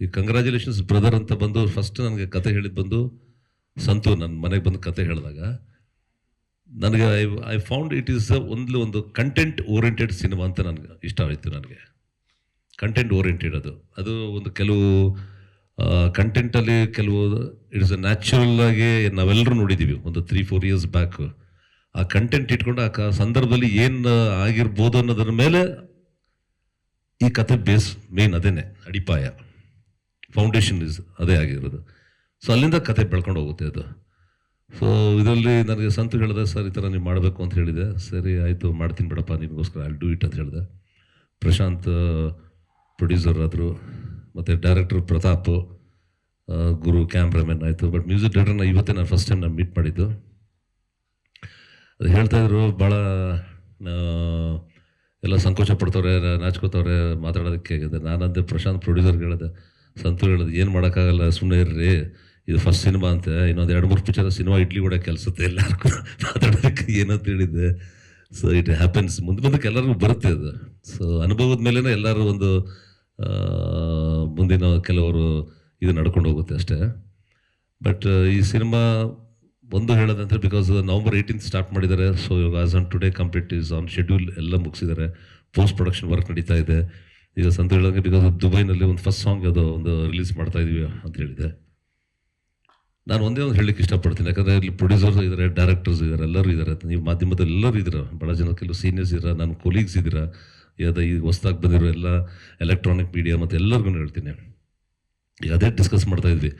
ಈ congratulations brother ಅಂತ ಬಂದು ಫಸ್ಟ್ ನನಗೆ ಕತೆ ಹೇಳಿದ್ದು ಬಂದು ಸಂತು ನನ್ನ ಮನೆಗೆ ಬಂದು ಕತೆ ಹೇಳಿದಾಗ ನನಗೆ ಐ ಫೌಂಡ್ ಇಟ್ ಈಸ್ ಒಂದು ಕಂಟೆಂಟ್ ಓರಿಯೆಂಟೆಡ್ ಸಿನಿಮಾ ಅಂತ ನನಗೆ ಇಷ್ಟ ಆಯಿತು. ನನಗೆ ಕಂಟೆಂಟ್ ಓರಿಯೆಂಟೆಡ್ ಅದು ಒಂದು ಕೆಲವು ಕಂಟೆಂಟಲ್ಲಿ ಕೆಲವು ಇಟ್ ಇಸ್ ಅ ನ್ಯಾಚುರಲ್ ಆಗಿ ನಾವೆಲ್ಲರೂ ನೋಡಿದ್ದೀವಿ ಒಂದು 3-4 ಇಯರ್ಸ್ ಬ್ಯಾಕ್. ಆ ಕಂಟೆಂಟ್ ಇಟ್ಕೊಂಡು ಆ ಸಂದರ್ಭದಲ್ಲಿ ಏನು ಆಗಿರ್ಬೋದು ಅನ್ನೋದ್ರ ಮೇಲೆ ಈ ಕತೆ ಬೇಸ್ ಮೇನ್ ಅದೇನೆ ಅಡಿಪಾಯ, ಫೌಂಡೇಶನ್ ಇಸ್ ಅದೇ ಆಗಿರೋದು. ಸೊ ಅಲ್ಲಿಂದ ಕತೆ ಬೆಳ್ಕೊಂಡು ಹೋಗುತ್ತೆ ಅದು. ಸೊ ಇದರಲ್ಲಿ ನನಗೆ ಸಂತು ಹೇಳಿದೆ, ಸರ್ ಈ ಥರ ನೀವು ಮಾಡಬೇಕು ಅಂತ ಹೇಳಿದೆ. ಸರಿ ಆಯಿತು ಮಾಡ್ತೀನಿ ಬಿಡಪ್ಪ ನಿಮಗೋಸ್ಕರ ಐ ಡೂ ಇಟ್ ಅಂತ ಹೇಳಿದೆ. ಪ್ರಶಾಂತ್ ಪ್ರೊಡ್ಯೂಸರ್ ಆದರು, ಮತ್ತು ಡೈರೆಕ್ಟರ್ ಪ್ರತಾಪ್, ಗುರು ಕ್ಯಾಮ್ರಾಮನ್ ಆಯಿತು. ಬಟ್ ಮ್ಯೂಸಿಕ್ ಡೈರೆಕ್ಟರ್ನ ಇವತ್ತೇ ನಾನು ಫಸ್ಟ್ ಟೈಮ್ ನಾನು ಮೀಟ್ ಮಾಡಿದ್ದು. ಅದು ಹೇಳ್ತಾಯಿದ್ರು ಭಾಳ ಎಲ್ಲ ಸಂಕೋಚ ಪಡ್ತವ್ರೆ, ನಾಚ್ಕೋತವ್ರೆ ಮಾತಾಡೋದಕ್ಕೆ. ನಾನಂದೆ ಪ್ರಶಾಂತ್ ಪ್ರೊಡ್ಯೂಸರ್ಗೆ ಹೇಳಿದೆ, ಸಂತು ಹೇಳಿದೆ ಏನು ಮಾಡೋಕ್ಕಾಗಲ್ಲ ಸುಮ್ಮನೆ ಇರ್ರಿ, ಇದು ಫಸ್ಟ್ ಸಿನಿಮಾ ಅಂತ, ಇನ್ನೊಂದು 2-3 ಪಿಕ್ಚರ್ ಸಿನಿಮಾ ಇಡ್ಲಿ ಕೂಡ ಕೆಲಸತ್ತೆ ಎಲ್ಲರಿಗೂ ಮಾತಾಡೋದಕ್ಕೆ ಏನಂತ ಹೇಳಿದ್ದೆ. ಸೊ ಇಟ್ ಹ್ಯಾಪನ್ಸ್, ಮುಂದಕ್ಕೆ ಎಲ್ಲರಿಗೂ ಬರುತ್ತೆ ಅದು. ಸೊ ಅನುಭವದ ಮೇಲೇ ಎಲ್ಲರೂ ಒಂದು ಮುಂದಿನ ಕೆಲವರು ಇದು ನಡ್ಕೊಂಡು ಹೋಗುತ್ತೆ ಅಷ್ಟೇ. ಬಟ್ ಈ ಸಿನಿಮಾ ಒಂದು ಹೇಳೋದಂದ್ರೆ ಬಿಕಾಸ್ November 18 ಸ್ಟಾರ್ಟ್ ಮಾಡಿದ್ದಾರೆ. ಸೊ ಇವಾಗ as on today complete is on schedule, ಎಲ್ಲ ಮುಗಿಸಿದ್ದಾರೆ. ಪೋಸ್ಟ್ ಪ್ರೊಡಕ್ಷನ್ ವರ್ಕ್ ನಡೀತಾ ಇದೆ. ಈಗ ಸಂತ ಹೇಳೋಂಗೆ ಬಿಕಾಸ್ ದುಬೈನಲ್ಲಿ ಒಂದು ಫಸ್ಟ್ ಸಾಂಗ್ ಅದು ಒಂದು ರಿಲೀಸ್ ಮಾಡ್ತಾ ಇದೀವಿ ಅಂತ ಹೇಳಿದೆ. ನಾನು ಒಂದೇ ಒಂದು ಹೇಳಲಿಕ್ಕೆ ಇಷ್ಟಪಡ್ತೀನಿ, ಯಾಕಂದರೆ ಇಲ್ಲಿ ಪ್ರೊಡ್ಯೂಸರ್ಸ್ ಇದ್ದಾರೆ, ಡೈರೆಕ್ಟರ್ಸ್ ಇದ್ದಾರೆ, ಎಲ್ಲರೂ ಇದ್ದಾರೆ, ನೀವು ಮಾಧ್ಯಮದಲ್ಲಿ ಎಲ್ಲರೂ ಇದ್ದೀರ, ಭಾಳ ಜನ ಕೆಲವು ಸೀನಿಯರ್ಸ್ ಇದ್ದೀರ, ನನ್ನ ಕೊಲೀಗ್ಸ್ ಇದ್ದೀರ, ಈಗ ಹೊಸ್ದಾಗಿ ಬಂದಿರೋ ಎಲ್ಲ ಎಲೆಕ್ಟ್ರಾನಿಕ್ ಮೀಡಿಯಾ ಮತ್ತು ಎಲ್ಲರಿಗೂ ಹೇಳ್ತೀನಿ. ಈಗ ಅದೇ ಡಿಸ್ಕಸ್ ಮಾಡ್ತಾ ಇದ್ವಿ,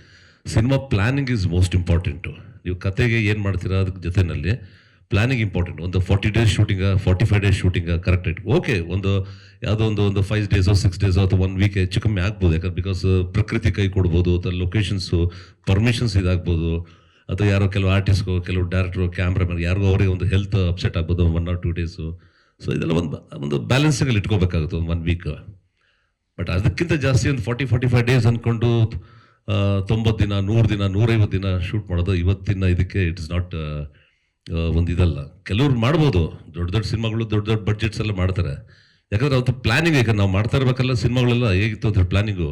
cinema planning is most important. ನೀವು ಕತೆಗೆ ಏನು ಮಾಡ್ತೀರಾ ಅದಕ್ಕೆ ಜೊತೆಯಲ್ಲಿ ಪ್ಲ್ಯಾನಿಂಗ್ ಇಂಪಾರ್ಟೆಂಟ್. ಒಂದು 40 ಡೇಸ್ ಶೂಟಿಂಗ, 45 ಡೇಸ್ ಶೂಟಿಂಗ ಕರೆಕ್ಟ್ ಆಯ್ತು, ಓಕೆ. ಯಾವುದೋ ಒಂದು 5 ಡೇಸೋ 6 ಡೇಸೋ ಅಥವಾ 1 ವೀಕ್ ಹೆಚ್ಚು ಕಮ್ಮಿ ಆಗ್ಬೋದು, ಯಾಕಂದ್ರೆ ಬಿಕಾಸ್ ಪ್ರಕೃತಿ ಕೈ ಕೊಡ್ಬೋದು, ಅಥವಾ ಲೊಕೇಶನ್ಸು ಪರ್ಮಿಷನ್ಸ್ ಇದಾಗ್ಬೋದು, ಅಥವಾ ಯಾರೋ ಕೆಲವು ಆರ್ಟಿಸ್ಟ್ಗೋ ಕೆಲವು ಡೈರೆಕ್ಟ್ರು ಕ್ಯಾಮ್ರಾಮನ್ ಯಾರಿಗೋ ಅವರಿಗೆ ಒಂದು ಹೆಲ್ತ್ ಅಪ್ಸೆಟ್ ಆಗ್ಬೋದು 1 or 2 ಡೇಸು. ಸೊ ಇದೆಲ್ಲ ಒಂದು ಬ್ಯಾಲೆನ್ಸಿಂಗಲ್ಲಿ ಇಟ್ಕೋಬೇಕಾಗುತ್ತೆ ಒಂದು 1 ವೀಕ್. ಬಟ್ ಅದಕ್ಕಿಂತ ಜಾಸ್ತಿ ಒಂದು 40-45 ಡೇಸ್ ಅಂದ್ಕೊಂಡು 90 ದಿನ 100 ದಿನ 150 ದಿನ ಶೂಟ್ ಮಾಡೋದು ಇವತ್ತಿನ ಇದಕ್ಕೆ ಇಟ್ ಇಸ್ ನಾಟ್ ಒಂದು ಇದಲ್ಲ. ಕೆಲವ್ರು ಮಾಡ್ಬೋದು, ದೊಡ್ಡ ಸಿನಿಮಾಗಳು ದೊಡ್ಡ ಬಡ್ಜೆಟ್ಸ್ ಎಲ್ಲ ಮಾಡ್ತಾರೆ, ಯಾಕಂದರೆ ಅವತ್ತು ಪ್ಲಾನಿಂಗ್. ಈಗ ನಾವು ಮಾಡ್ತಾ ಇರಬೇಕಲ್ಲ ಸಿನಿಮಾಗಳೆಲ್ಲ ಹೇಗಿತ್ತು ಅಂತ ಪ್ಲಾನಿಂಗು.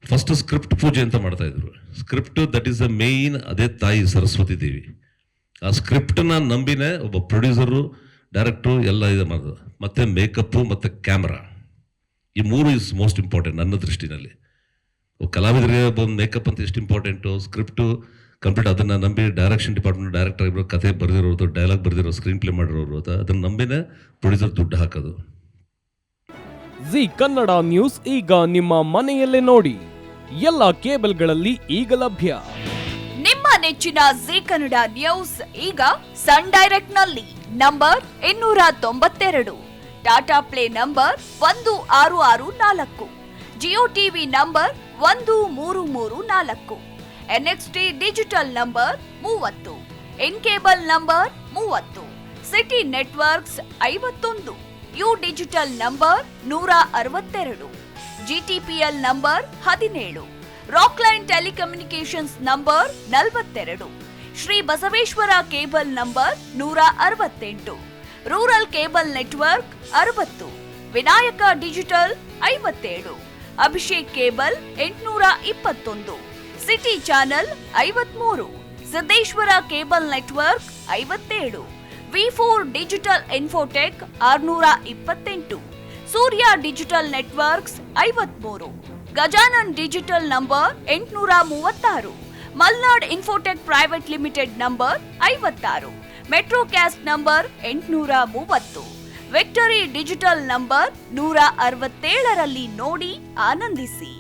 ಫಸ್ಟ್ ಸ್ಕ್ರಿಪ್ಟ್ ಪೂಜೆ ಅಂತ ಮಾಡ್ತಾಯಿದ್ರು. Script that is the main, ಅದೇ ತಾಯಿ ಸರಸ್ವತಿ ದೇವಿ. ಆ ಸ್ಕ್ರಿಪ್ಟನ್ನ ನಂಬಿನೇ ಒಬ್ಬ ಪ್ರೊಡ್ಯೂಸರು ಡೈರೆಕ್ಟ್ರು ಎಲ್ಲ ಇದು ಮಾಡೋದು. ಮತ್ತು ಮೇಕಪ್ಪು ಮತ್ತು ಕ್ಯಾಮ್ರಾ, ಈ 3 ಇಸ್ ಮೋಸ್ಟ್ ಇಂಪಾರ್ಟೆಂಟ್ ನನ್ನ ದೃಷ್ಟಿನಲ್ಲಿ. ಕಲಾವಿದರಿಗೆ ಒಂದು ಮೇಕಪ್ ಅಂತ ಎಷ್ಟು ಇಂಪಾರ್ಟೆಂಟು, ಸ್ಕ್ರಿಪ್ಟು ಕಂಪ್ಲೀಟ್ ಅದನ್ನು ನಂಬಿ ಡೈರೆಕ್ಷನ್ ಡಿಪಾರ್ಟ್ಮೆಂಟ್ ಡೈರೆಕ್ಟರ್ ಆಗಿರೋ, ಕತೆ ಬರೆದಿರೋದು, ಡೈಲಾಗ್ ಬರೆದಿರೋ, ಸ್ಕ್ರೀನ್ ಪ್ಲೇ ಮಾಡಿರೋರು, ಅದನ್ನು ನಂಬಿನೇ ಪ್ರೊಡ್ಯೂಸರ್ ದುಡ್ಡು ಹಾಕೋದು. ಜಿ ಕನ್ನಡ ನ್ಯೂಸ್ ಈಗ ನಿಮ್ಮ ಮನೆಯಲ್ಲೇ ನೋಡಿ, ಎಲ್ಲ ಕೇಬಲ್ಗಳಲ್ಲಿ ಈಗ ಲಭ್ಯ. ನಿಮ್ಮ ನೆಚ್ಚಿನ ಜಿ ಕನ್ನಡ ನ್ಯೂಸ್ ಈಗ ಸನ್ ಡೈರೆಕ್ಟ್ ನಲ್ಲಿ number 292, Tata play number 1664, Jio TV number 1334, NXT digital number 30, in cable number 30, city networks 51, U digital number 162, GTPL number 17, Rockline telecommunications number 42, Shri Basaveshwara cable number 168, rural cable network 60, Vinayaka digital 57, Abhishek cable 821, city channel 53, Siddeshwara cable network 57, V4 digital Infotech 628, Surya digital networks 53, Gajanan digital number 836, Malnad Infotech private limited number 56, Metrocast number 830, Victory digital number 167ರಲ್ಲಿ ನೋಡಿ ಆನಂದಿಸಿ.